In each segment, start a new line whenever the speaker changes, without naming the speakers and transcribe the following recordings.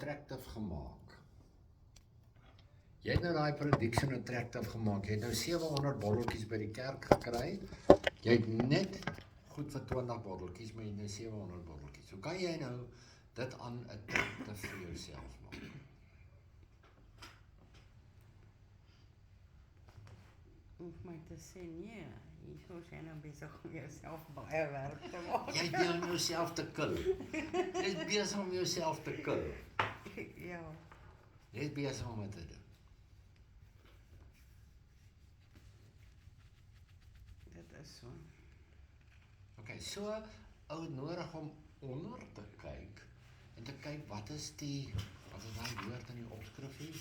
attractive gemaak. Jy het nou daai prediction attractive gemaak. Jy het nou 700 botteltjies by die kerk gekry. Jy het net goed vir 20 botteltjies, maar jy het nou 700 botteltjies. Hoe kan jy nou dit aan attractive vir jouself maak?
Hoef my te sê, nee, hier is jy nou besig om jouself baie werk te maak.
Jy is besig om jouself te kill. Jy is besig om jouself te kill.
Ja.
Jy is besig om dit te doen.
Dit is so.
Okay, so ou nodig om onder te kyk en te kyk wat is daai woord in die opskrifie?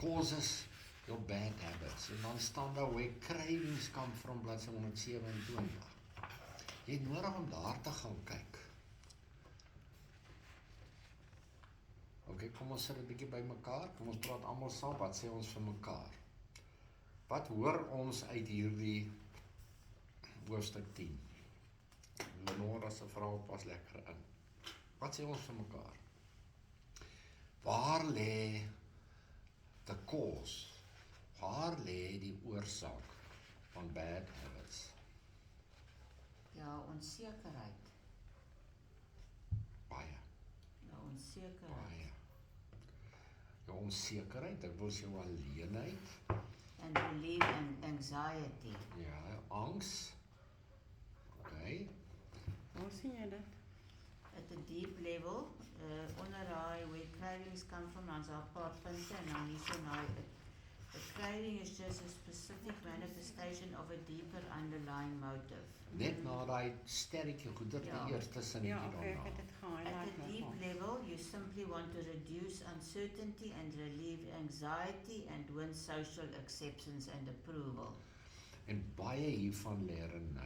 Causes your bad habits. En dan staan daar where cravings come from, bladsy 127. Jy het nodig om daar te gaan kyk. Okay, kom ons sit 'n bietjie by mekaar. Kom ons praat almal saam. Wat sê ons vir mekaar? Wat hoor ons uit hierdie hoofstuk 10? Lenora se vrou pas lekker in. Wat sê ons vir mekaar? Waar lê the cause? Waar lê die oorsaak van bad habits?
Ja, onsekerheid.
Baie.
Ja, onsekerheid.
Baie. Jou onsekerheid, dit wil jou alleenheid.
And relief and anxiety.
Ja, angs. Okay.
Hoe sien jy dit?
At a deep level, onder daai where cravings come from, dan is daar 'n paar punte en dan hierso nou, a craving is just a specific manifestation of a deeper underlying motive.
Net na daai sterretjie goeder
Ja.
die eerste sinnetjie
Ja, okay, ek
daarna.
het dit
At
gehighlight
a deep
nogal.
level, you simply want to reduce uncertainty and relieve anxiety and win social acceptance and approval.
En baie hiervan leer in